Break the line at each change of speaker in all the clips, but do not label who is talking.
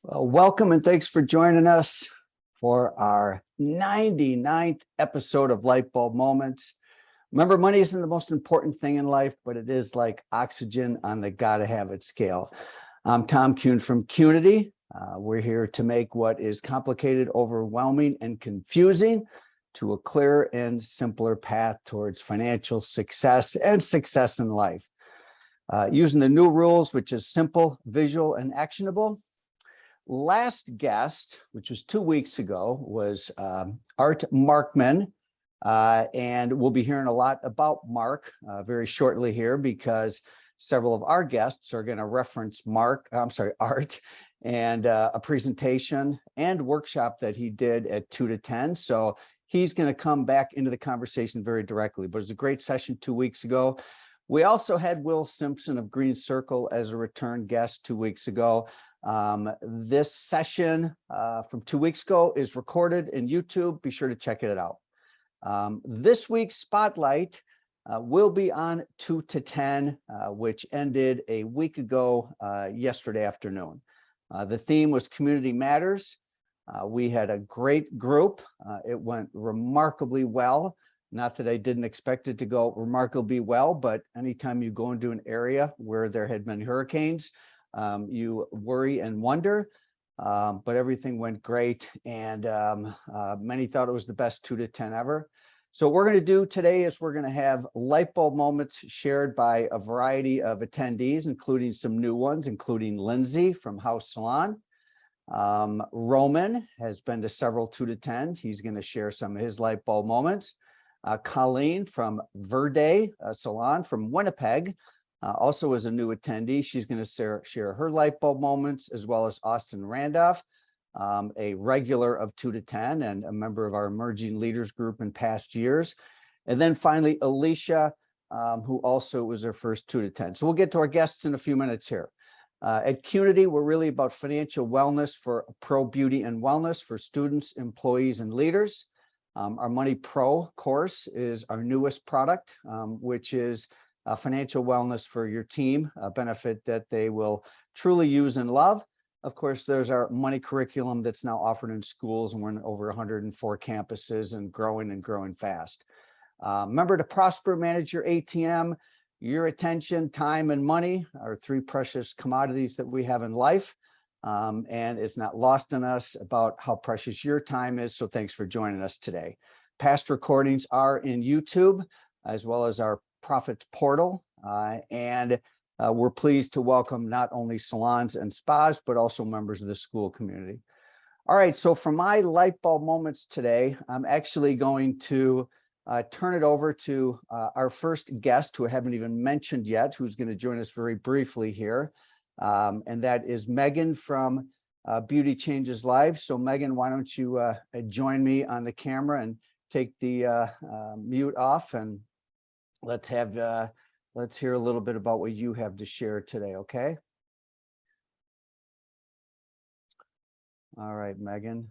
Well, welcome and thanks for joining us for our 99th episode of Lightbulb Moments. Remember, money isn't the most important thing in life, but it is like oxygen on the gotta have it scale. I'm Tom Kuhn from Qnity. We're here to make what is complicated, overwhelming, and confusing to a clearer and simpler path towards financial success and success in life. Using the new rules, which is simple, visual, and actionable. Last guest, which was 2 weeks ago, was Art Markman. And we'll be hearing a lot about Mark very shortly here because several of our guests are going to reference Art, and a presentation and workshop that he did at 2 to 10. So he's going to come back into the conversation very directly. But it was a great session 2 weeks ago. We also had Will Simpson of Green Circle as a return guest 2 weeks ago. This session from 2 weeks ago is recorded in YouTube. Be sure to check it out. This week's spotlight will be on 2 to 10, which ended a week ago yesterday afternoon. The theme was Community Matters. We had a great group. It went remarkably well. Not that I didn't expect it to go remarkably well, but anytime you go into an area where there had been hurricanes, you worry and wonder, but everything went great, and many thought it was the best 2 to 10 ever. So what we're going to do today is we're going to have lightbulb moments shared by a variety of attendees, including some new ones, including Lindsey from Haus Salon. Roman has been to several 2 to 10s. He's going to share some of his lightbulb moments. Colleen from Verde Salon from Winnipeg also is a new attendee. She's going to share her lightbulb moments, as well as Austin Randolph, a regular of 2 to 10 and a member of our emerging leaders group in past years. And then finally, Alicia, who also was her first 2 to 10. So we'll get to our guests in a few minutes here. At Qnity, we're really about financial wellness for pro beauty and wellness for students, employees, and leaders. Our Money Pro course is our newest product, which is financial wellness for your team, a benefit that they will truly use and love. Of course, there's our money curriculum that's now offered in schools, and we're in over 104 campuses and growing fast. Remember to prosper, manage your ATM. Your attention, time, and money are 3 precious commodities that we have in life. And it's not lost on us about how precious your time is. So thanks for joining us today. Past recordings are in YouTube, as well as our Profits portal. And we're pleased to welcome not only salons and spas, but also members of the school community. All right, so for my lightbulb moments today, I'm actually going to turn it over to our first guest, who I haven't even mentioned yet, who's going to join us very briefly here. And that is Meghan from Beauty Changes Lives. So Meghan, why don't you join me on the camera and take the mute off, and let's hear a little bit about what you have to share today, okay? All right, Meghan.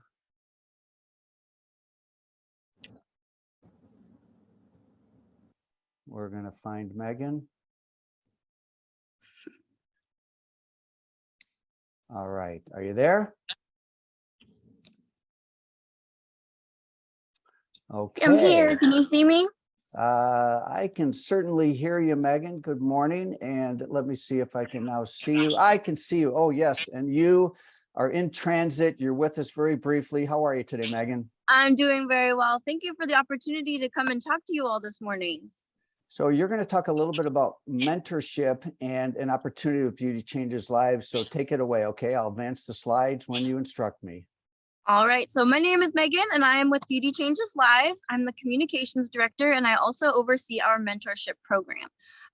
We're going to find Meghan. All right, are you there? Okay.
I'm here. Can you see me?
I can certainly hear you, Meghan. Good morning. And let me see if I can now see you. I can see you. Oh, yes. And you are in transit. You're with us very briefly. How are you today, Meghan?
I'm doing very well. Thank you for the opportunity to come and talk to you all this morning.
So you're going to talk a little bit about mentorship and an opportunity with Beauty Changes Lives. So take it away, okay? I'll advance the slides when you instruct me.
All right. So my name is Meghan, and I am with Beauty Changes Lives. I'm the communications director, and I also oversee our mentorship program.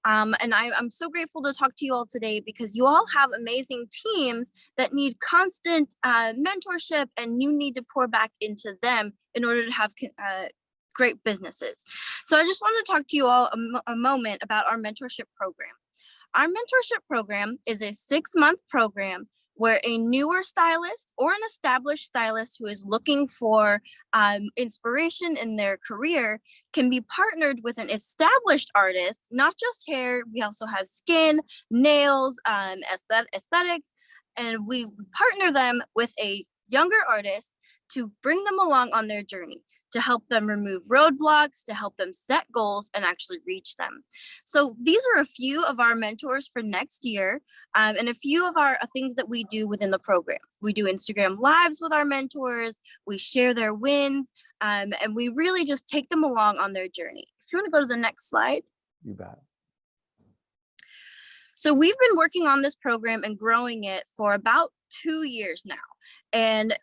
And I'm so grateful to talk to you all today because you all have amazing teams that need constant mentorship, and you need to pour back into them in order to have great businesses. So I just want to talk to you all a moment about our mentorship program. Our mentorship program is a 6-month program where a newer stylist or an established stylist who is looking for inspiration in their career can be partnered with an established artist, not just hair. We also have skin, nails, aesthetics, and we partner them with a younger artist to bring them along on their journey, to help them remove roadblocks, to help them set goals and actually reach them. So these are a few of our mentors for next year, and a few of our things that we do within the program. We do Instagram lives with our mentors, we share their wins, and we really just take them along on their journey. If you want to go to the next slide.
You bet.
So we've been working on this program and growing it for about 2 years now. And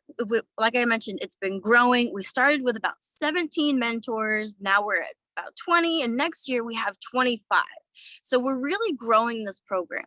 like I mentioned, it's been growing. We started with about 17 mentors. Now we're at about 20, and next year we have 25. So we're really growing this program.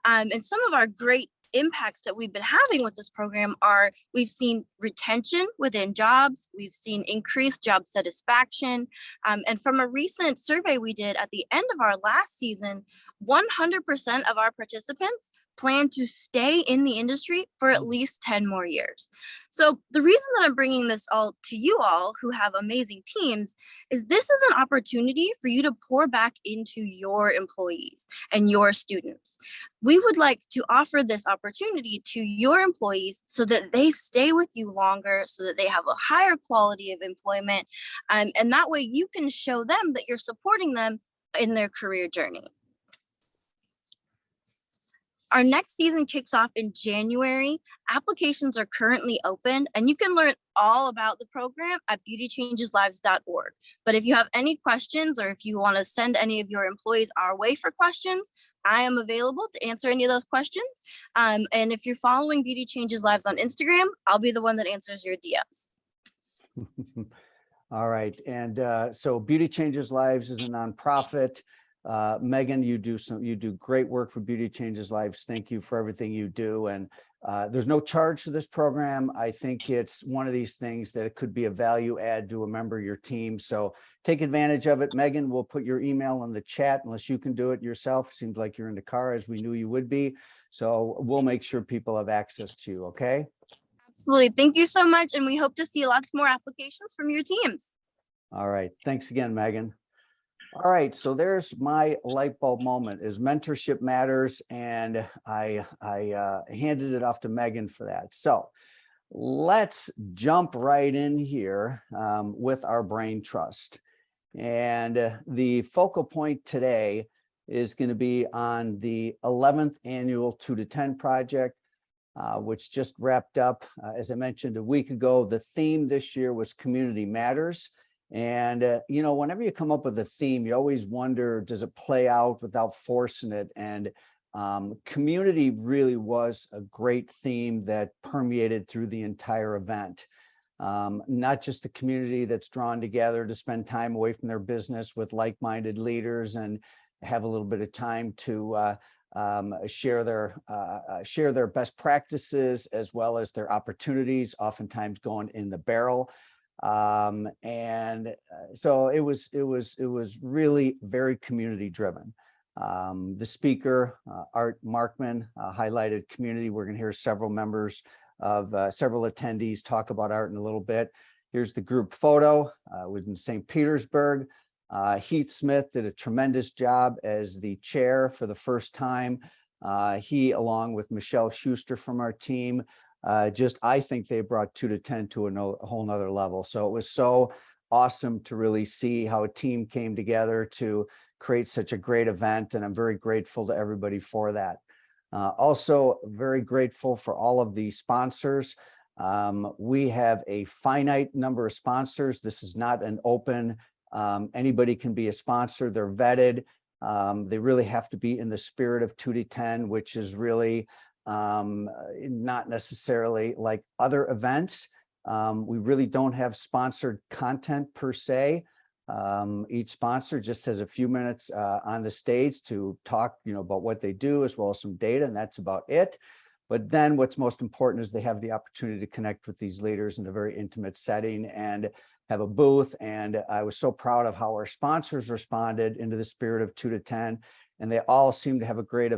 And some of our great impacts that we've been having with this program are we've seen retention within jobs, we've seen increased job satisfaction, and from a recent survey we did at the end of our last season, 100% of our participants plan to stay in the industry for at least 10 more years. So the reason that I'm bringing this all to you all who have amazing teams is this is an opportunity for you to pour back into your employees and your students. We would like to offer this opportunity to your employees so that they stay with you longer, so that they have a higher quality of employment, and that way you can show them that you're supporting them in their career journey. Our next season kicks off in January. Applications are currently open, and you can learn all about the program at beautychangeslives.org. But if you have any questions, or if you want to send any of your employees our way for questions, I am available to answer any of those questions. And if you're following Beauty Changes Lives on Instagram, I'll be the one that answers your DMs.
All right. And so Beauty Changes Lives is a nonprofit. Megan, you do great work for Beauty Changes Lives. Thank you for everything you do. And there's no charge for this program. I think it's one of these things that it could be a value add to a member of your team. So take advantage of it. Megan, we'll put your email in the chat unless you can do it yourself. Seems like you're in the car, as we knew you would be. So we'll make sure people have access to you. Okay.
Absolutely. Thank you so much. And we hope to see lots more applications from your teams.
All right. Thanks again, Megan. All right, so there's my light bulb moment is Mentorship Matters, and I handed it off to Megan for that. So let's jump right in here with our brain trust. And the focal point today is going to be on the 11th annual 2 to 10 project, which just wrapped up. As I mentioned a week ago, the theme this year was Community Matters. And, you know, whenever you come up with a theme, you always wonder, does it play out without forcing it? And community really was a great theme that permeated through the entire event. Not just the community that's drawn together to spend time away from their business with like-minded leaders and have a little bit of time to share their best practices as well as their opportunities, oftentimes going in the barrel. So it was really very community driven. The speaker, Art Markman, highlighted community. We're going to hear several members of several attendees talk about art in a little bit. Here's the group photo in St. Petersburg. Heath Smith did a tremendous job as the chair for the first time. He, along with Michelle Schuster from our team, I think they brought 2 to 10 to a whole nother level. So it was so awesome to really see how a team came together to create such a great event. And I'm very grateful to everybody for that. Also very grateful for all of the sponsors. We have a finite number of sponsors. This is not an open, anybody can be a sponsor. They're vetted. They really have to be in the spirit of 2 to 10, which is really not necessarily like other events. We really don't have sponsored content per se. Each sponsor just has a few minutes on the stage to talk, about what they do, as well as some data, and that's about it. But then what's most important is they have the opportunity to connect with these leaders in a very intimate setting and have a booth. And I was so proud of how our sponsors responded into the spirit of 2 to 10. And they all seem to have a great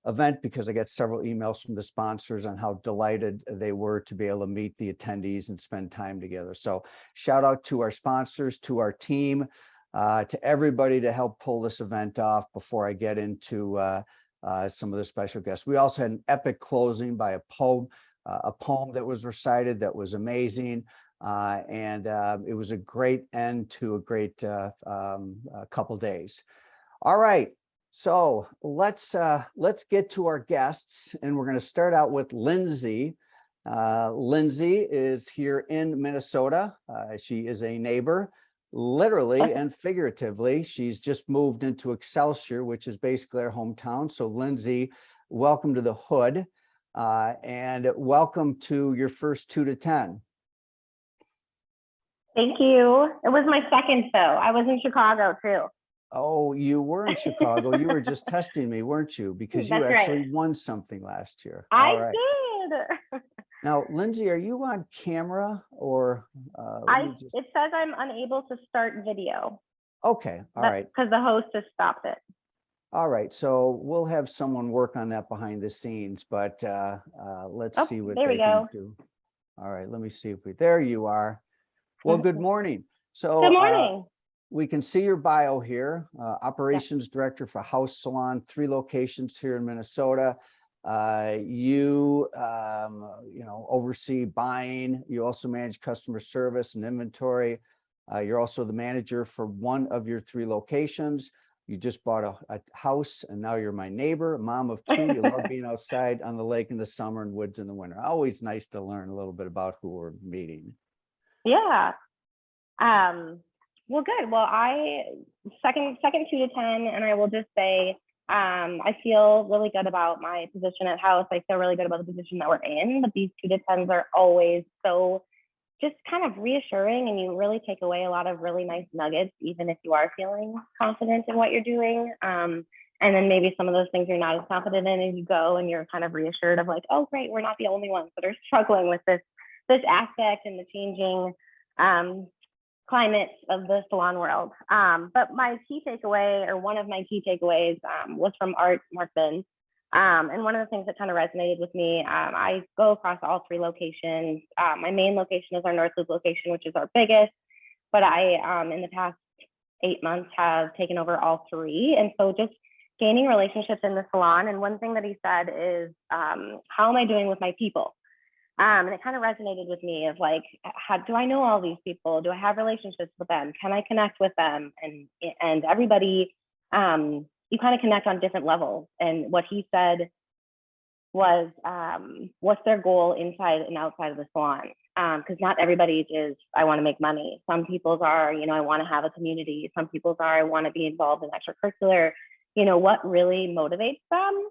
event, because I got several emails from the sponsors on how delighted they were to be able to meet the attendees and spend time together. So shout out to our sponsors, to our team, to everybody to help pull this event off before I get into some of the special guests. We also had an epic closing by a poem that was recited that was amazing. And it was a great end to a great couple days. All right, so let's get to our guests, and we're going to start out with Lindsey. Lindsey is here in Minnesota. She is a neighbor, literally and figuratively. She's just moved into Excelsior, which is basically our hometown. So Lindsey, welcome to the hood, and welcome to your first 2 to 10.
Thank you. It was my second show. I was in Chicago too.
Oh, you were in Chicago. You were just testing me, weren't you? Because you
That's
actually
right.
won something last year.
I
All right.
did.
Now, Lindsey, are you on camera or?
It says I'm unable to start video.
Okay. All right.
Because the host has stopped it.
All right. So we'll have someone work on that behind the scenes, but let's see what they can do. All right. Let me see if there you are. Well, good morning. So
good morning.
We can see your bio here, operations director for Haus Salon, 3 locations here in Minnesota. You oversee buying. You also manage customer service and inventory. You're also the manager for one of your 3 locations. You just bought a house, and now you're my neighbor, mom of 2. You love being outside on the lake in the summer and woods in the winter. Always nice to learn a little bit about who we're meeting.
Yeah. Well, good. Well, second 2 to 10, and I will just say, I feel really good about my position at Haus. I feel really good about the position that we're in, but these 2 to 10s are always so just kind of reassuring, and you really take away a lot of really nice nuggets, even if you are feeling confident in what you're doing. And then maybe some of those things you're not as confident in, and you go and you're kind of reassured of like, oh, great, we're not the only ones that are struggling with this aspect and the changing climate of the salon world. But my key takeaway, or one of my key takeaways, was from Art Markman. And one of the things that kind of resonated with me, I go across all 3 locations. My main location is our North Loop location, which is our biggest, but I, in the past 8 months, have taken over all 3. And so just gaining relationships in the salon. And one thing that he said is, how am I doing with my people? And it kind of resonated with me of like, how do I know all these people? Do I have relationships with them? Can I connect with them? And everybody, you kind of connect on different levels. And what he said was, what's their goal inside and outside of the salon? Because not everybody's is, I want to make money. Some people's are, I want to have a community. Some people's are, I want to be involved in extracurricular. What really motivates them?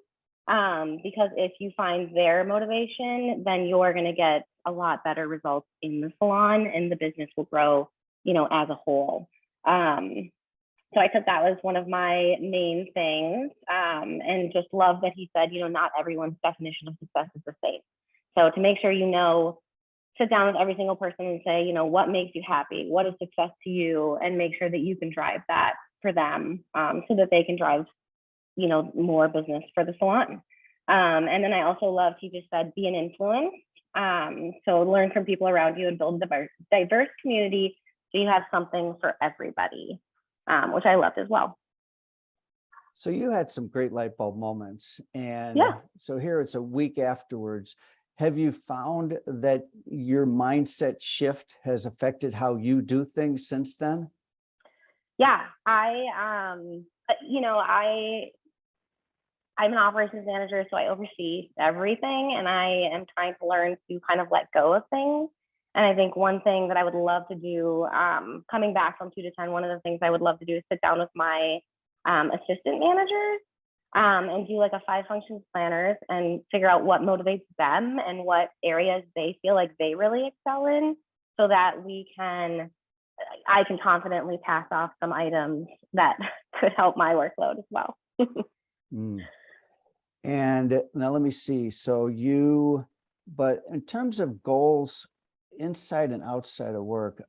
Because if you find their motivation, then you're going to get a lot better results in the salon, and the business will grow, as a whole. So I thought that was one of my main things, and just love that he said, not everyone's definition of success is the same. So to make sure sit down with every single person and say, what makes you happy? What is success to you? And make sure that you can drive that for them, so that they can drive more business for the salon. And then I also loved, he just said, be an influence. So learn from people around you and build a diverse community so you have something for everybody, which I loved as well.
So you had some great light bulb moments. And so here it's a week afterwards. Have you found that your mindset shift has affected how you do things since then?
Yeah, I'm an operations manager, so I oversee everything, and I am trying to learn to kind of let go of things. And I think one thing that I would love to do, coming back from 2 to 10, one of the things I would love to do is sit down with my assistant managers and do like a 5 functions planners and figure out what motivates them and what areas they feel like they really excel in, so that I can confidently pass off some items that could help my workload as well.
And now let me see. But in terms of goals inside and outside of work,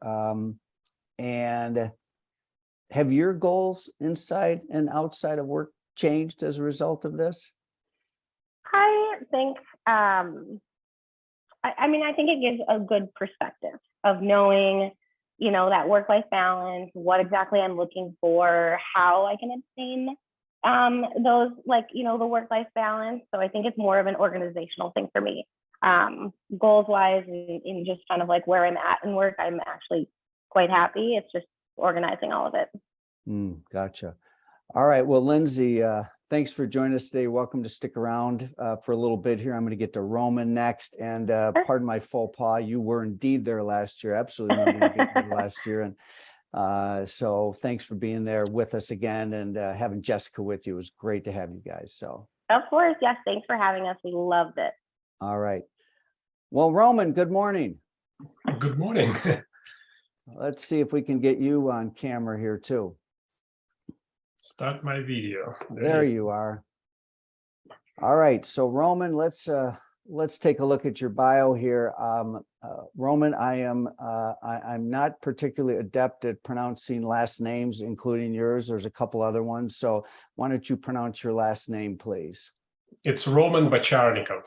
and have your goals inside and outside of work changed as a result of this?
I think, I think it gives a good perspective of knowing, that work-life balance, what exactly I'm looking for, how I can obtain those, like, the work-life balance. So I think it's more of an organizational thing for me. Goals wise, and in just kind of like where I'm at in work, I'm actually quite happy. It's just organizing all of it.
Gotcha. All right. Well, Lindsey, thanks for joining us today. Welcome to stick around for a little bit here. I'm going to get to Roman next. And pardon my faux pas, you were indeed there last year. Absolutely there last year. And so thanks for being there with us again and having Jessica with you. It was great to have you guys. So
of course, yes. Thanks for having us. We loved it.
All right. Well, Roman, good morning.
Good morning.
Let's see if we can get you on camera here too.
Start my video.
There you are. All right. So Roman, let's take a look at your bio here. Roman, I'm not particularly adept at pronouncing last names, including yours. There's a couple other ones. So why don't you pronounce your last name, please?
It's Roman Botcharnikov.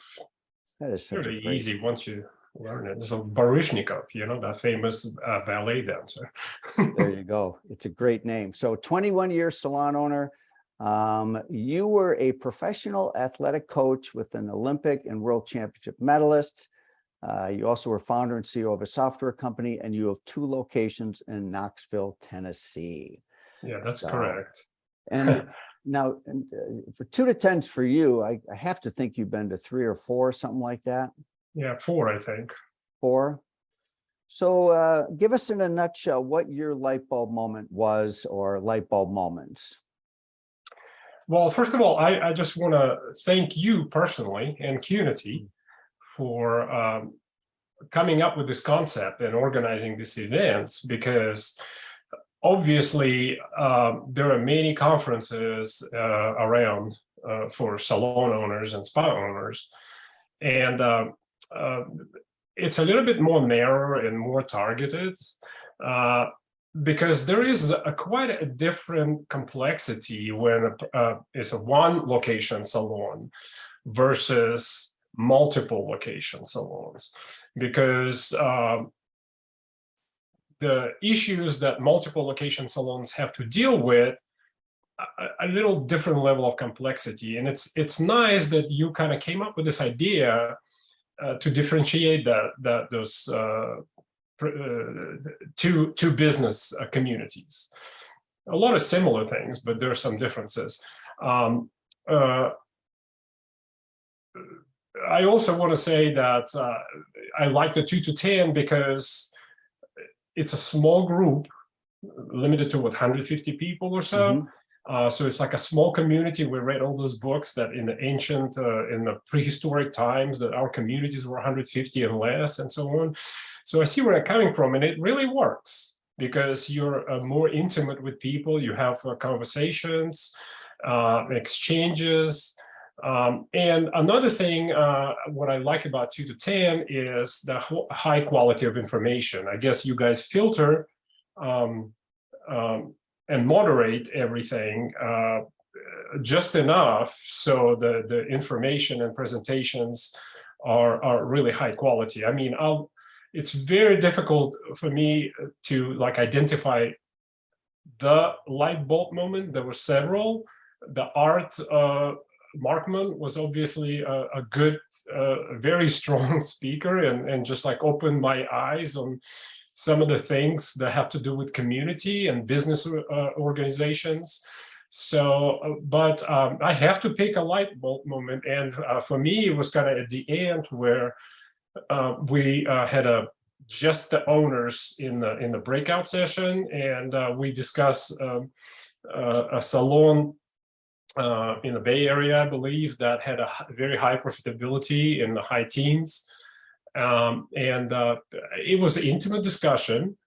That is such
really
a great...
easy once you learn it. So Baryshnikov, that famous ballet dancer.
There you go. It's a great name. So 21-year salon owner. You were a professional athletic coach with an Olympic and World Championship medalist. You also were founder and CEO of a software company, and you have 2 locations in Knoxville, Tennessee.
Yeah, that's correct.
And now, for 2 to 10s for you, I have to think you've been to 3 or 4, something like that.
Yeah, 4, I think.
4. So give us in a nutshell what your light bulb moment was, or light bulb moments.
Well, first of all, I just want to thank you personally and Qnity for coming up with this concept and organizing these events, because obviously there are many conferences around for salon owners and spa owners, and it's a little bit more narrow and more targeted because there is quite a different complexity when it's a one location salon versus multiple location salons, because the issues that multiple location salons have to deal with a little different level of complexity. And it's nice that you kind of came up with this idea to differentiate those two business communities. A lot of similar things, but there are some differences. I also want to say that I like the 2 to 10 because it's a small group, limited to 150 people or so. So it's like a small community. We read all those books that in the ancient, in the prehistoric times, that our communities were 150 and less and so on. So I see where I'm coming from, and it really works because you're more intimate with people. You have conversations, exchanges. And another thing, what I like about 2 to 10 is the high quality of information. I guess you guys filter and moderate everything just enough so the information and presentations are really high quality. I mean, it's very difficult for me to like identify the light bulb moment. There were several. The art Markman was obviously a good, very strong speaker, and just like opened my eyes on some of the things that have to do with community and business organizations. So, but I have to pick a light bulb moment, and for me, it was kind of at the end where we had just the owners in the breakout session, and we discussed a salon in the Bay Area, I believe, that had a very high profitability in the high teens. And it was an intimate discussion.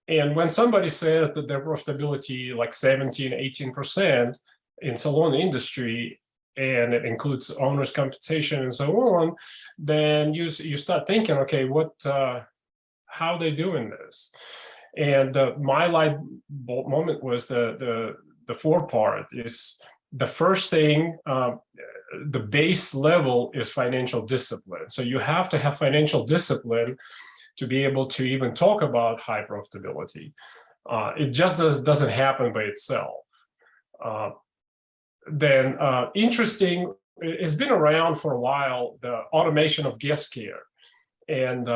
And when somebody says that their profitability like 17, 18% in salon industry, and it includes owners' compensation and so on, then you start thinking, okay, how they doing this? And my light bulb moment was the 4 part is the first thing. The base level is financial discipline. So you have to have financial discipline to be able to even talk about high profitability. It just doesn't happen by itself. then interesting, it's been around for a while, the automation of guest care. And,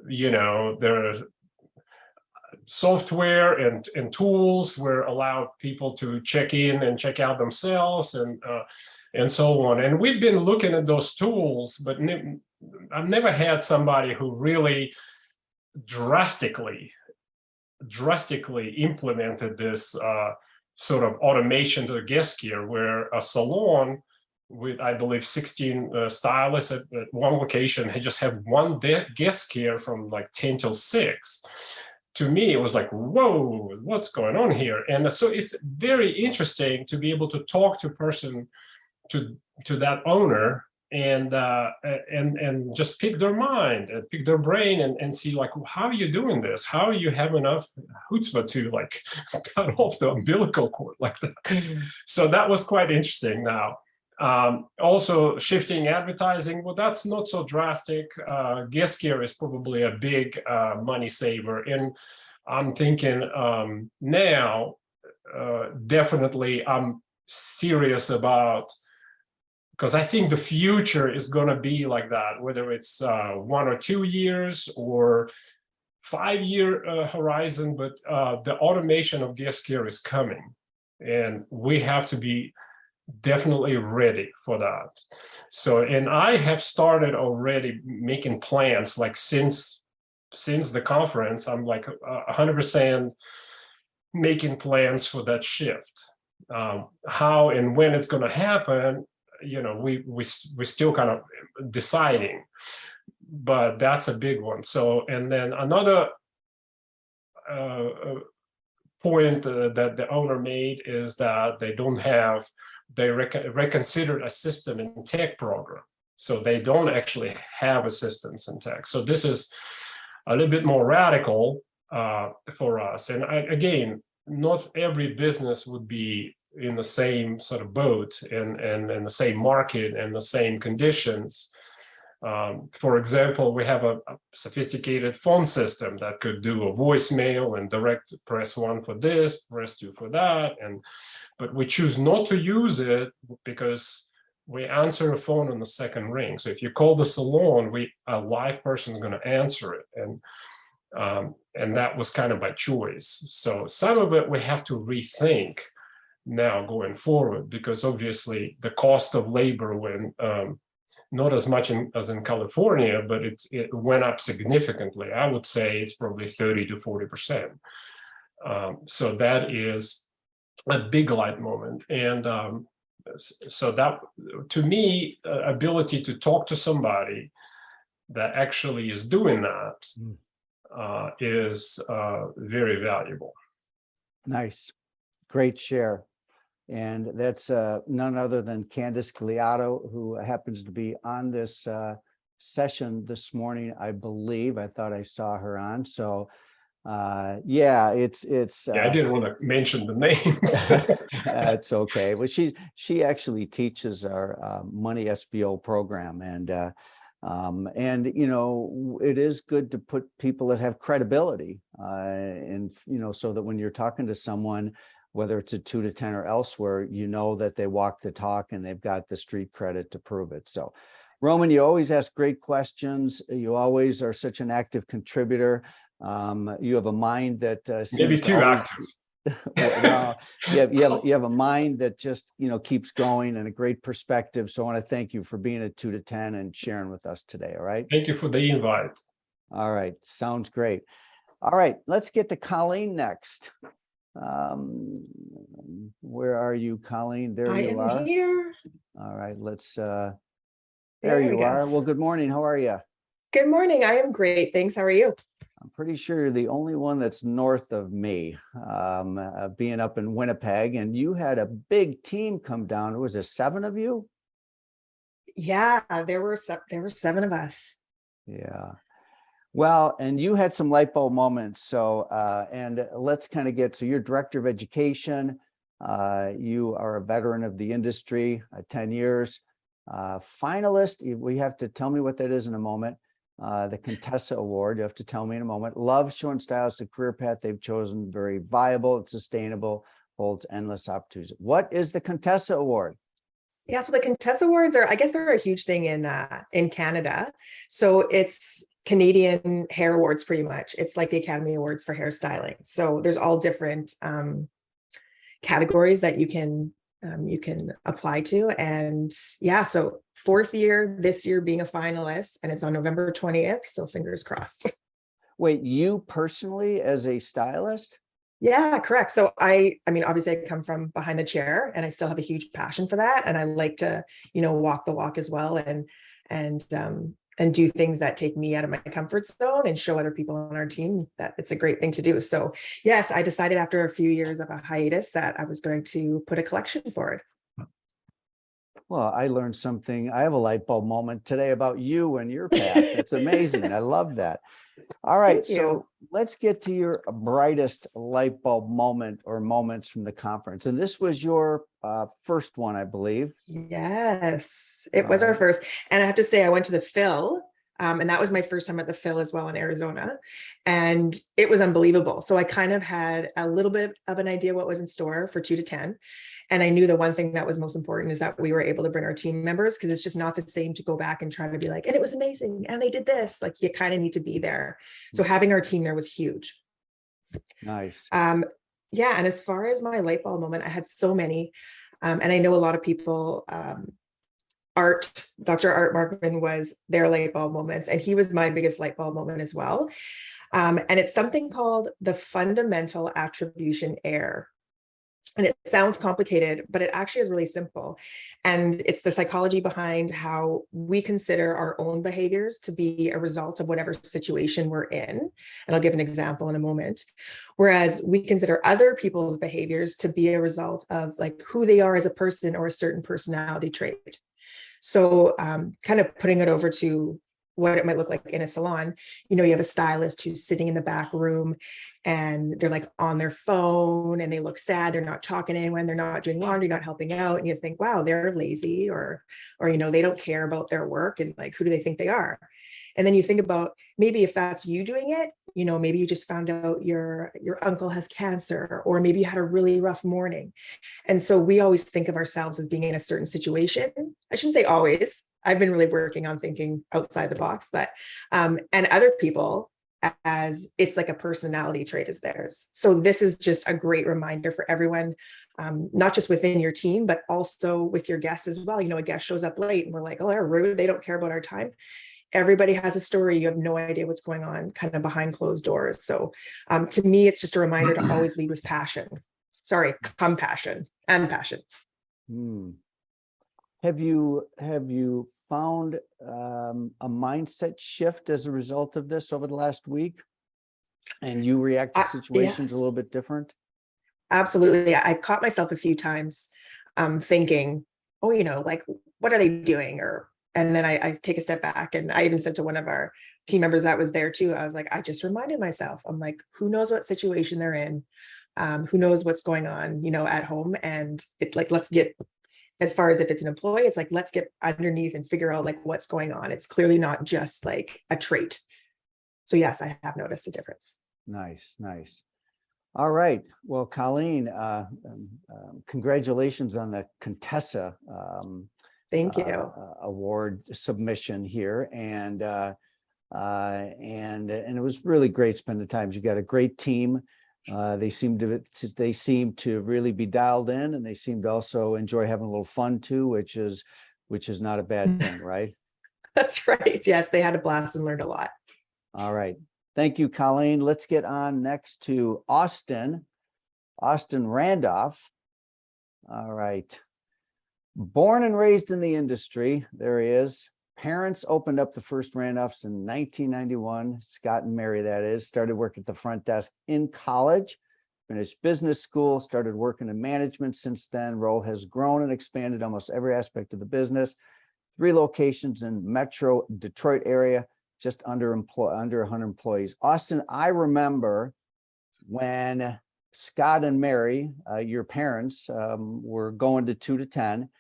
there's software and tools where allow people to check in and check out themselves and so on. And we've been looking at those tools, but I've never had somebody who really drastically implemented this sort of automation to the guest care, where a salon with, I believe, 16 stylists at one location had just had one guest care from like 10 till 6. To me, it was like, whoa, what's going on here? And so it's very interesting to be able to talk to a person, to that owner, and just pick their mind and pick their brain and see, like, how are you doing this? How are you have enough chutzpah to like cut off the umbilical cord like that? So that was quite interesting. Now, also shifting advertising, well, that's not so drastic. Guest care is probably a big money saver, and I'm thinking now definitely I'm serious about, because I think the future is going to be like that, whether it's 1 or 2 years or 5-year horizon, but the automation of guest care is coming, and we have to be definitely ready for that. So, and I have started already making plans, like since the conference, I'm like 100% making plans for that shift. How and when it's going to happen, we're still kind of deciding, but that's a big one. So, and then another point that the owner made is that they reconsidered a system in tech program. So they don't actually have assistants in tech. So this is a little bit more radical for us. And again, not every business would be in the same sort of boat and the same market and the same conditions. For example, we have a sophisticated phone system that could do a voicemail and direct press 1 for this, press 2 for that. But we choose not to use it because we answer a phone on the second ring. So if you call the salon, a live person is going to answer it. And that was kind of by choice. So some of it we have to rethink now going forward, because obviously the cost of labor went not as much as in California, but it went up significantly. I would say it's probably 30 to 40%. So that is a big light moment. And so that, to me, ability to talk to somebody that actually is doing that is very valuable.
Nice. Great share. And that's none other than Candice Gliato, who happens to be on this session this morning, I believe. I thought I saw her on. So yeah, it's
I didn't want to mention the names.
That's okay. Well, she actually teaches our money SBO program, and it is good to put people that have credibility, and so that when you're talking to someone, whether it's a 2 to 10 or elsewhere, that they walk the talk and they've got the street credit to prove it. So, Roman, you always ask great questions. You always are such an active contributor. You have a mind that
maybe too active.
Well, you have a mind that just keeps going, and a great perspective. So I want to thank you for being a 2 to 10 and sharing with us today. All right.
Thank you for the invite.
All right. Sounds great. All right. Let's get to Colleen next. Where are you, Colleen? There you are.
I am here.
All right. Let's. There you are. Well, good morning. How are you?
Good morning. I am great. Thanks. How are you?
I'm pretty sure you're the only one that's north of me, being up in Winnipeg, and you had a big team come down. Was there 7 of you?
Yeah, there were 7 of us.
Yeah. Well, and you had some light bulb moments. So, and let's kind of so you're director of education. You are a veteran of the industry, 10 years. Finalist, we have to tell me what that is in a moment. The Contessa Award, you have to tell me in a moment. Love Short Styles, the career path they've chosen, very viable, it's sustainable. holds endless opportunities. What is the Contessa Award?
Yeah, so the Contessa Awards are, I guess they're a huge thing in Canada. So it's Canadian hair awards pretty much. It's like the Academy Awards for hairstyling. So there's all different categories that you can apply to. And yeah, so 4th year this year being a finalist, and it's on November 20th. So fingers crossed.
Wait, you personally as a stylist?
Yeah, correct. So I mean, obviously I come from behind the chair and I still have a huge passion for that. And I like to, walk the walk as well and do things that take me out of my comfort zone and show other people on our team that it's a great thing to do. So yes, I decided after a few years of a hiatus that I was going to put a collection forward.
Well, I learned something. I have a light bulb moment today about you and your path. That's amazing. I love that. All right.
Thank you.
So let's get to your brightest light bulb moment or moments from the conference. And this was your first one, I believe.
Yes, it was our first. And I have to say, I went to the Phil. And that was my first time at the Phil as well in Arizona. And it was unbelievable. So I kind of had a little bit of an idea what was in store for 2 to 10. And I knew the one thing that was most important is that we were able to bring our team members, because it's just not the same to go back and try to be like, and it was amazing. And they did this. Like, you kind of need to be there. So having our team there was huge.
Nice.
Yeah. And as far as my light bulb moment, I had so many. And I know a lot of people, Dr. Art Markman was their light bulb moments, and he was my biggest light bulb moment as well. And it's something called the fundamental attribution error. And it sounds complicated, but it actually is really simple. And it's the psychology behind how we consider our own behaviors to be a result of whatever situation we're in. And I'll give an example in a moment. Whereas we consider other people's behaviors to be a result of like who they are as a person or a certain personality trait. So kind of putting it over to what it might look like in a salon, you have a stylist who's sitting in the back room and they're like on their phone and they look sad. They're not talking to anyone. They're not doing laundry, not helping out. And you think, wow, they're lazy or, they don't care about their work. And like, who do they think they are? And then you think about maybe if that's you doing it, maybe you just found out your uncle has cancer, or maybe you had a really rough morning. And so we always think of ourselves as being in a certain situation. I shouldn't say always. I've been really working on thinking outside the box, but, and other people as it's like a personality trait is theirs. So this is just a great reminder for everyone, not just within your team, but also with your guests as well. A guest shows up late and we're like, oh, they're rude. They don't care about our time. Everybody has a story. You have no idea what's going on kind of behind closed doors. So to me, it's just a reminder to always lead with passion. Sorry, compassion and passion.
Have you found a mindset shift as a result of this over the last week? And you react to situations a little bit different?
Absolutely. I caught myself a few times thinking, oh, like, what are they doing? And then I take a step back, and I even said to one of our team members that was there too, I was like, I just reminded myself, I'm like, who knows what situation they're in? Who knows what's going on, at home? And it's like, let's get, as far as if it's an employee, it's like, let's get underneath and figure out like what's going on. It's clearly not just like a trait. So yes, I have noticed a difference.
Nice. All right. Well, Colleen, congratulations on the Contessa
Thank you.
Award submission here, and it was really great spending time. You got a great team. They seem to really be dialed in, and they seem to also enjoy having a little fun too, which is not a bad thing, right?
That's right. Yes, they had a blast and learned a lot.
All right. Thank you, Colleen. Let's get on next to Austin Randolph. All right. Born and raised in the industry, there he is. Parents opened up the first Randolphs in 1991. Scott and Mary, that is. Started working at the front desk in college, finished business school, started working in management since then. Role has grown and expanded almost every aspect of the business. 3 locations in Metro Detroit area, just under 100 employees. Austin, I remember when Scott and Mary, your parents, were going to 2 to 10,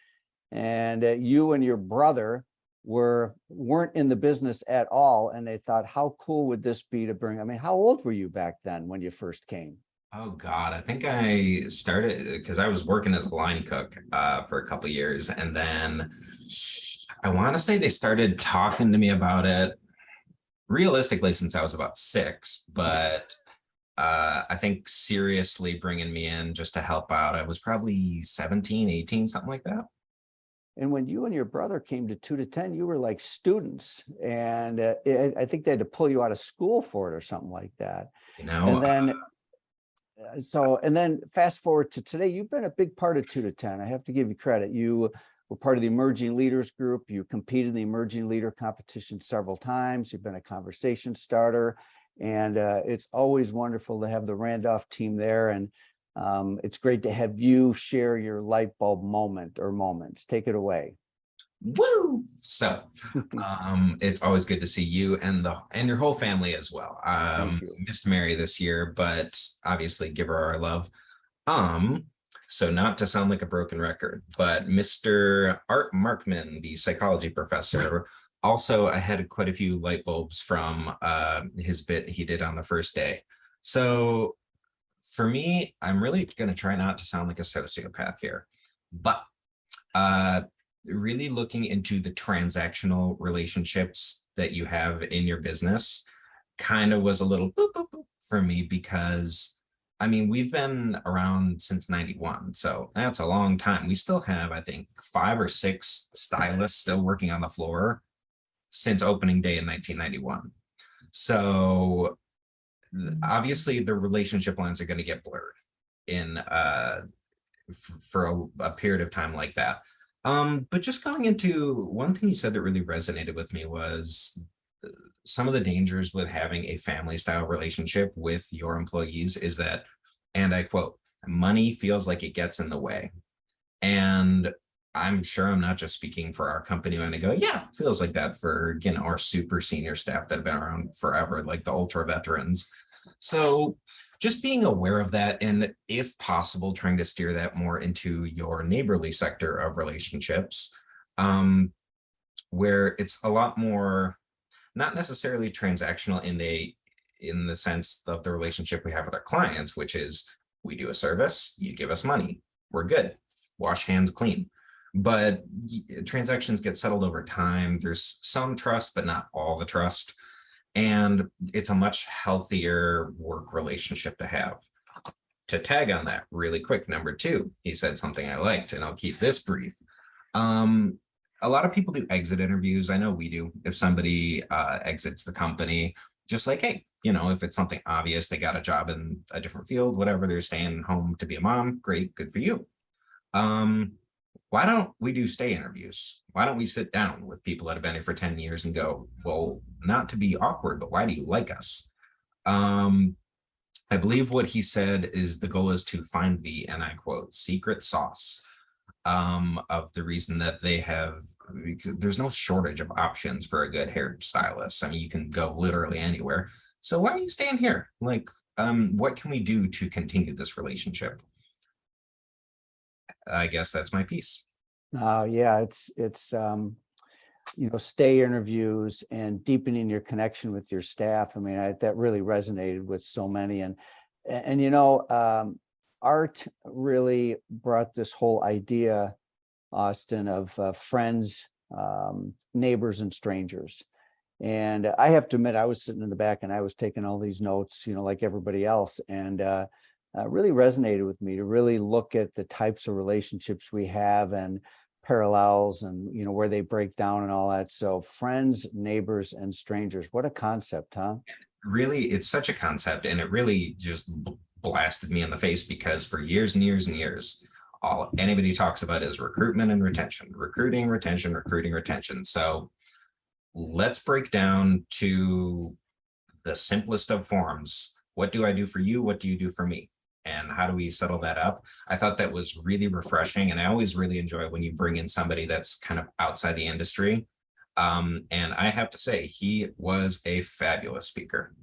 and you and your brother weren't in the business at all, and they thought, how cool would this be to bring? I mean, how old were you back then when you first came?
Oh God, I think I started because I was working as a line cook for a couple of years, and then I want to say they started talking to me about it realistically since I was about 6, but I think seriously bringing me in just to help out, I was probably 17, 18, something like that.
And when you and your brother came to 2 to 10, you were like students, and I think they had to pull you out of school for it or something like that.
You know,
And then, and then fast forward to today, you've been a big part of 2 to 10. I have to give you credit. You were part of the Emerging Leaders Group. You competed in the Emerging Leader competition several times. You've been a conversation starter, and it's always wonderful to have the Randolph team there. And it's great to have you share your light bulb moment or moments. Take it away.
woo! So it's always good to see you and your whole family as well.
Thank you.
Missed Mary this year, but obviously give her our love. So not to sound like a broken record, but Mr. Art Markman, the psychology professor, also I had quite a few light bulbs from his bit he did on the first day. So for me, I'm really going to try not to sound like a sociopath here, but really looking into the transactional relationships that you have in your business kind of was a little boop, boop, boop for me, because I mean, we've been around since 91, so that's a long time. We still have, I think, 5 or 6 stylists still working on the floor since opening day in 1991. So obviously the relationship lines are going to get blurred in for a period of time like that. But just going into one thing you said that really resonated with me was some of the dangers with having a family style relationship with your employees is that, and I quote, money feels like it gets in the way. And I'm sure I'm not just speaking for our company when I go, yeah, it feels like that for, you know, our super senior staff that have been around forever, like the ultra veterans. So just being aware of that, and if possible, trying to steer that more into your neighborly sector of relationships, where it's a lot more, not necessarily transactional in the sense of the relationship we have with our clients, which is we do a service, you give us money, we're good, wash hands clean. But transactions get settled over time. There's some trust, but not all the trust. And it's a much healthier work relationship to have. To tag on that really quick, number 2, he said something I liked, and I'll keep this brief. A lot of people do exit interviews. I know we do. If somebody exits the company, just like, hey, you know, if it's something obvious, they got a job in a different field, whatever, they're staying home to be a mom, great, good for you. Why don't we do stay interviews? Why don't we sit down with people that have been here for 10 years and go, well, not to be awkward, but why do you like us? I believe what he said is the goal is to find the, and I quote, secret sauce of the reason that they have, there's no shortage of options for a good hairstylist. I mean, you can go literally anywhere. So why are you staying here? Like, what can we do to continue this relationship? I guess that's my piece.
Yeah, it's you know, stay interviews and deepening your connection with your staff. I mean, that really resonated with so many, and you know, Art really brought this whole idea, Austin, of friends, neighbors, and strangers. And I have to admit, I was sitting in the back and I was taking all these notes, you know, like everybody else, and really resonated with me to really look at the types of relationships we have and parallels, and you know, where they break down and all that. So friends, neighbors, and strangers, what a concept, huh?
Really, it's such a concept, and it really just blasted me in the face, because for years and years and years, all anybody talks about is recruitment and retention, recruiting, retention, recruiting, retention. So let's break down to the simplest of forms. What do I do for you? What do you do for me? And how do we settle that up? I thought that was really refreshing. And I always really enjoy when you bring in somebody that's kind of outside the industry. And I have to say, he was a fabulous speaker.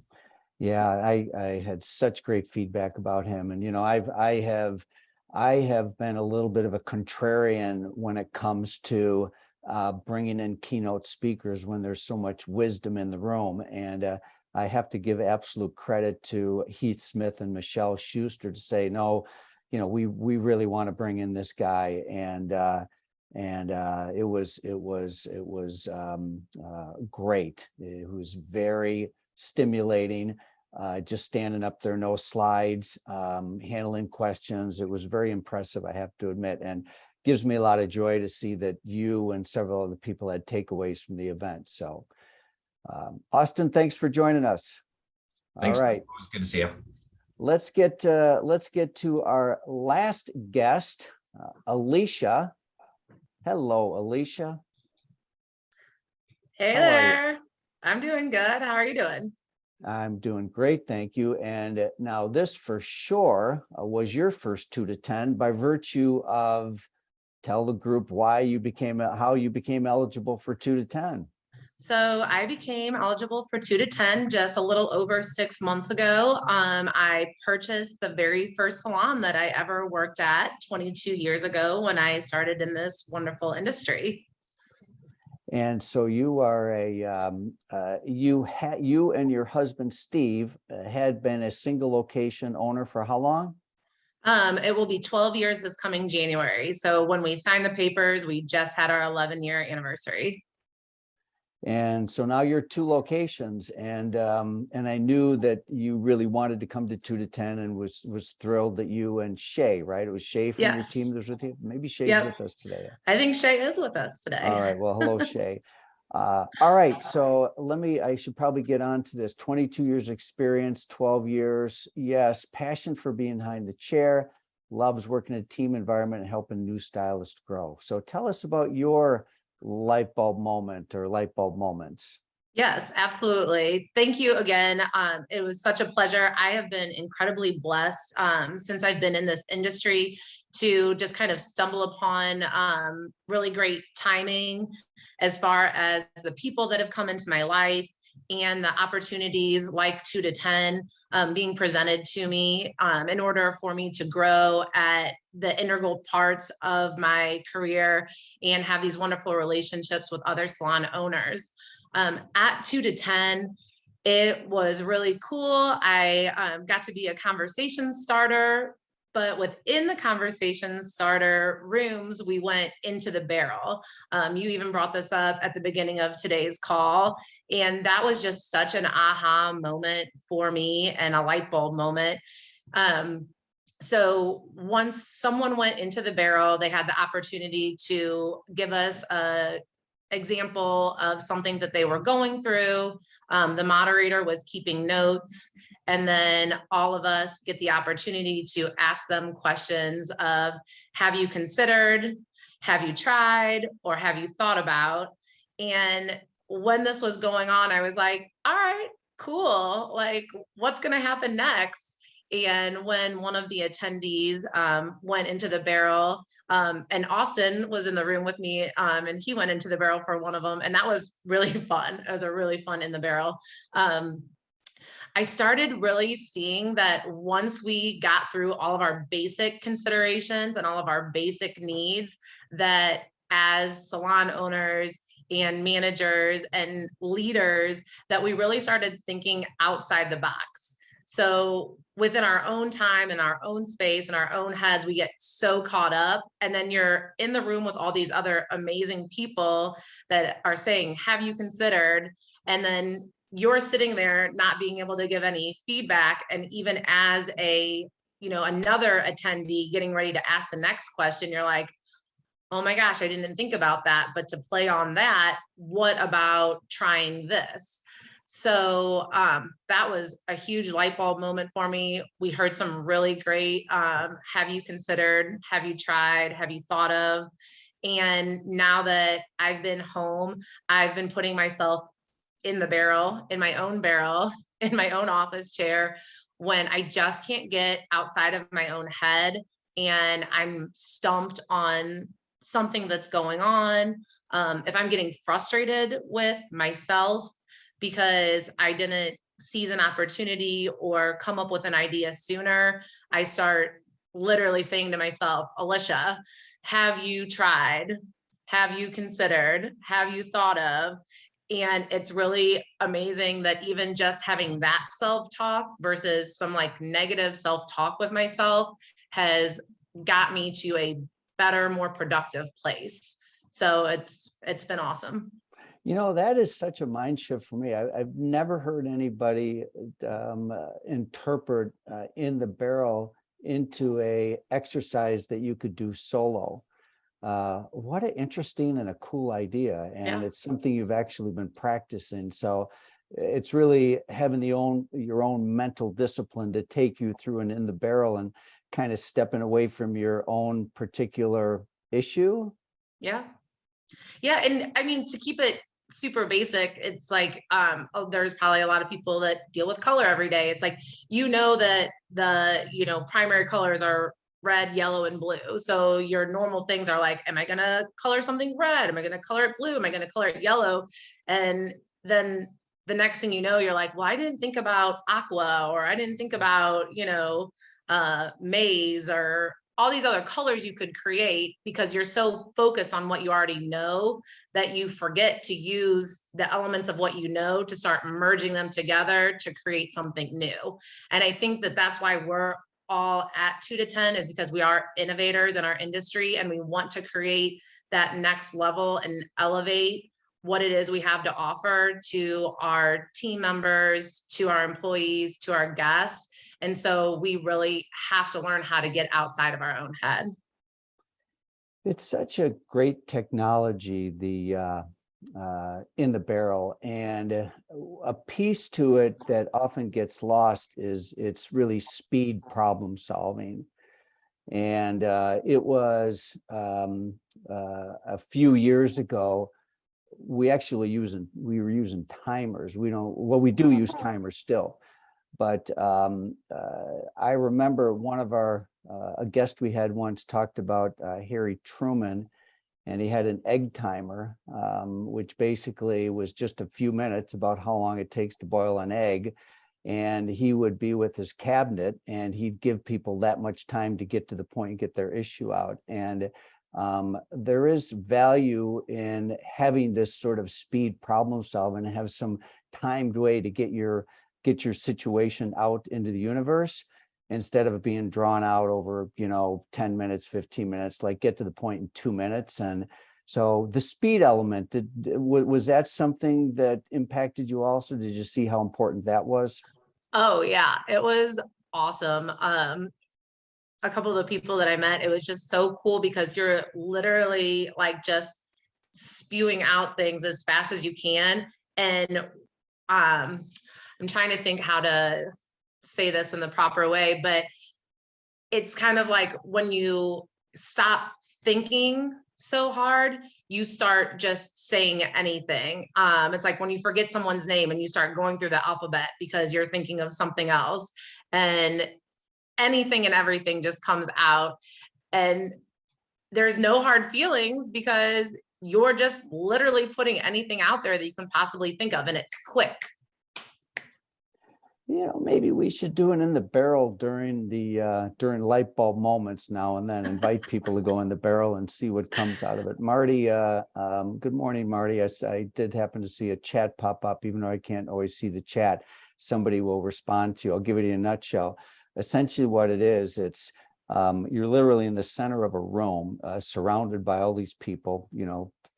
Yeah, I had such great feedback about him. And, you know, I have been a little bit of a contrarian when it comes to bringing in keynote speakers when there's so much wisdom in the room. And I have to give absolute credit to Heath Smith and Michelle Schuster to say, no, we really want to bring in this guy. And it was great. It was very stimulating, just standing up there, no slides, handling questions. It was very impressive, I have to admit, and gives me a lot of joy to see that you and several other people had takeaways from the event. So Austin, thanks for joining us.
Thanks.
All right.
It was good to see you.
Let's get to our last guest, Alicia. Hello, Alicia.
Hey
How are you?
there. I'm doing good. How are you doing?
I'm doing great, thank you. And now this for sure was your first 2 to 10 by virtue of, tell the group how you became eligible for 2 to 10.
So I became eligible for 2 to 10 just a little over 6 months ago. I purchased the very first salon that I ever worked at 22 years ago when I started in this wonderful industry.
And so you are you and your husband Steve had been a single location owner for how long?
It will be 12 years this coming January. So when we signed the papers, we just had our 11-year anniversary.
And so now you're 2 locations, and I knew that you really wanted to come to 2 to 10, and was thrilled that you and Shay, right? It was Shay from your team that was with you. Maybe Shay's with us today.
I think Shay is with us today.
All right. Well, hello, Shay. All right. So I should probably get on to this. 22 years experience, 12 years. Yes. Passion for being behind the chair, loves working in a team environment and helping new stylists grow. So tell us about your light bulb moment or light bulb moments.
Yes, absolutely. Thank you again. It was such a pleasure. I have been incredibly blessed since I've been in this industry to just kind of stumble upon really great timing as far as the people that have come into my life and the opportunities like 2 to 10 being presented to me in order for me to grow at the integral parts of my career and have these wonderful relationships with other salon owners. At 2 to 10, it was really cool. I got to be a conversation starter, but within the conversation starter rooms, we went into the barrel. You even brought this up at the beginning of today's call, and that was just such an aha moment for me and a light bulb moment. So once someone went into the barrel, they had the opportunity to give us a example of something that they were going through. The moderator was keeping notes, and then all of us get the opportunity to ask them questions of, have you considered, have you tried, or have you thought about? And when this was going on, I was like, all right, cool. Like, what's going to happen next? And when one of the attendees went into the barrel, and Austin was in the room with me, and he went into the barrel for one of them, and that was really fun. It was a really fun in the barrel. I started really seeing that once we got through all of our basic considerations and all of our basic needs, that as salon owners and managers and leaders, that we really started thinking outside the box. So within our own time and our own space and our own heads, we get so caught up, and then you're in the room with all these other amazing people that are saying, have you considered? And then you're sitting there not being able to give any feedback. And even as another attendee getting ready to ask the next question, you're like, oh my gosh, I didn't think about that. But to play on that, what about trying this? So that was a huge light bulb moment for me. We heard some really great, have you considered, have you tried, have you thought of? And now that I've been home, I've been putting myself in the barrel, in my own office chair, when I just can't get outside of my own head and I'm stumped on something that's going on. If I'm getting frustrated with myself because I didn't seize an opportunity or come up with an idea sooner, I start literally saying to myself, Alicia, have you tried? Have you considered? Have you thought of? And it's really amazing that even just having that self-talk versus some like negative self-talk with myself has got me to a better, more productive place. So it's been awesome.
You know, that is such a mind shift for me. I've never heard anybody interpret in the barrel into a exercise that you could do solo. What an interesting and a cool idea. And
Yeah.
it's something you've actually been practicing. So it's really having your own mental discipline to take you through and in the barrel and kind of stepping away from your own particular issue.
Yeah. Yeah. And I mean, to keep it super basic, it's like, there's probably a lot of people that deal with color every day. It's like, that the, primary colors are red, yellow, and blue. So your normal things are like, am I going to color something red? Am I going to color it blue? Am I going to color it yellow? And then the next thing you know, you're like, well, I didn't think about aqua, or I didn't think about, maize, or all these other colors you could create, because you're so focused on what you already know that you forget to use the elements of what you know to start merging them together to create something new. And I think that that's why we're all at 2 to 10, is because we are innovators in our industry and we want to create that next level and elevate what it is we have to offer to our team members, to our employees, to our guests. And so we really have to learn how to get outside of our own head.
It's such a great technology, the in the barrel, and a piece to it that often gets lost is it's really speed problem solving. And it was a few years ago, we were using timers. We do use timers still, but I remember one of a guest we had once talked about Harry Truman, and he had an egg timer, which basically was just a few minutes about how long it takes to boil an egg. And he would be with his cabinet and he'd give people that much time to get to the point and get their issue out. And there is value in having this sort of speed problem solving and have some timed way to get your situation out into the universe, instead of it being drawn out over 10 minutes, 15 minutes, like get to the point in 2 minutes. And so the speed element, was that something that impacted you also? Did you see how important that was?
Oh yeah, it was awesome. A couple of the people that I met, it was just so cool because you're literally like just spewing out things as fast as you can. And I'm trying to think how to say this in the proper way, but it's kind of like when you stop thinking so hard, you start just saying anything. It's like when you forget someone's name and you start going through the alphabet because you're thinking of something else, and anything and everything just comes out, and there's no hard feelings because you're just literally putting anything out there that you can possibly think of, and it's quick.
Maybe we should do it in the barrel during light bulb moments now and then. Invite people to go in the barrel and see what comes out of it. Marty, good morning, Marty. I did happen to see a chat pop up, even though I can't always see the chat. Somebody will respond to you. I'll give it in a nutshell. Essentially what it is, it's you're literally in the center of a room, surrounded by all these people,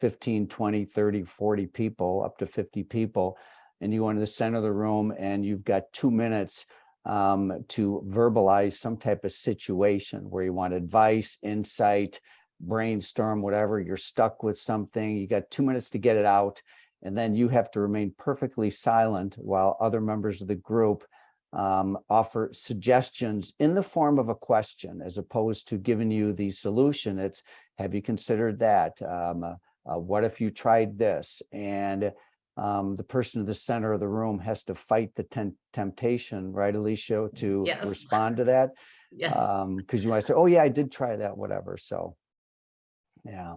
15, 20, 30, 40 people, up to 50 people. And you go into the center of the room and you've got 2 minutes to verbalize some type of situation where you want advice, insight, brainstorm, whatever. You're stuck with something. You got 2 minutes to get it out. And then you have to remain perfectly silent while other members of the group offer suggestions in the form of a question, as opposed to giving you the solution. It's, have you considered that? What if you tried this? And the person in the center of the room has to fight the temptation, right, Alicia, to
Yes.
respond to that.
Yes.
Because you might say, oh yeah, I did try that, whatever. So yeah.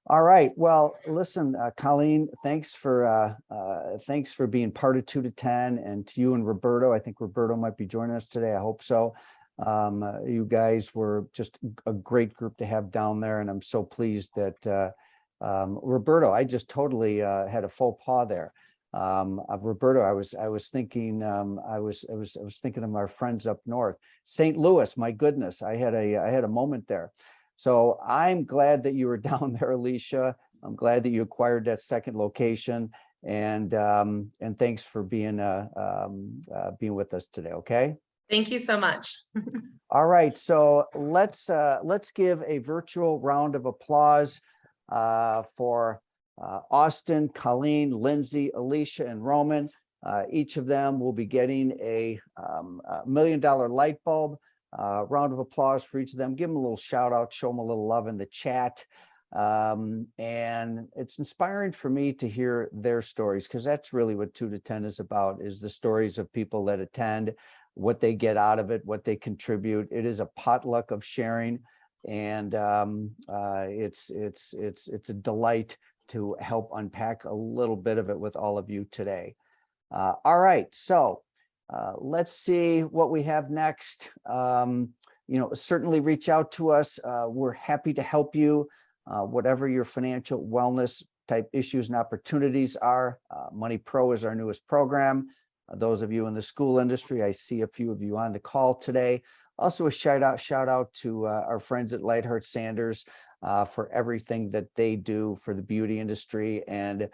All right. Well, listen, Colleen, thanks for being part of 2 to 10, and to you and Roberto. I think Roberto might be joining us today. I hope so. You guys were just a great group to have down there, and I'm so pleased that Roberto, I just totally had a faux pas there. Roberto, I was thinking I was thinking of our friends up north. St. Louis, my goodness, I had a moment there. So I'm glad that you were down there, Alicia. I'm glad that you acquired that second location, and thanks for being with us today. Okay.
Thank you so much.
All right, so let's give a virtual round of applause for Austin, Colleen, Lindsey, Alicia, and Roman. Each of them will be getting a $1 million light bulb. Round of applause for each of them. Give them a little shout out, show them a little love in the chat. And it's inspiring for me to hear their stories, because that's really what 2 to 10 is about, is the stories of people that attend, what they get out of it, what they contribute. It is a potluck of sharing, and it's a delight to help unpack a little bit of it with all of you today. All right, so let's see what we have next. Certainly reach out to us. We're happy to help you, whatever your financial wellness type issues and opportunities are. Money Pro is our newest program. Those of you in the school industry, I see a few of you on the call today. Also a shout out to our friends at Lightheart Sanders for everything that they do for the beauty industry, and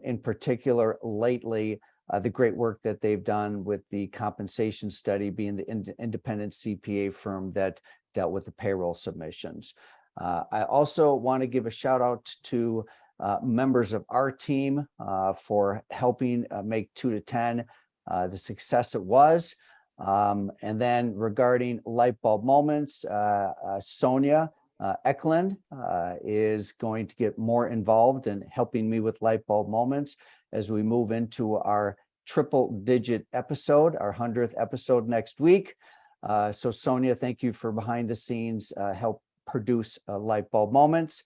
in particular lately, the great work that they've done with the compensation study, being the independent CPA firm that dealt with the payroll submissions. I also want to give a shout out to members of our team for helping make 2 to 10 the success it was. And then regarding light bulb moments, Sonia Eklund is going to get more involved in helping me with light bulb moments as we move into our triple digit episode, our 100th episode next week. So Sonia, thank you for behind the scenes, help produce light bulb moments.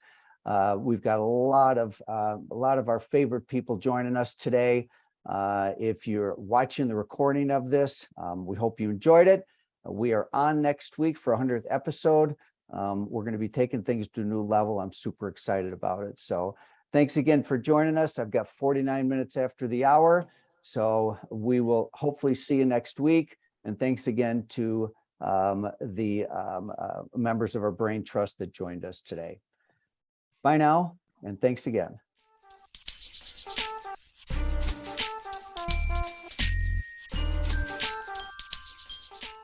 We've got a lot of our favorite people joining us today. If you're watching the recording of this, we hope you enjoyed it. We are on next week for 100th episode. We're going to be taking things to a new level. I'm super excited about it. So thanks again for joining us. I've got 49 minutes after the hour. So we will hopefully see you next week. And thanks again to the members of our Brain Trust that joined us today. Bye now, and thanks again.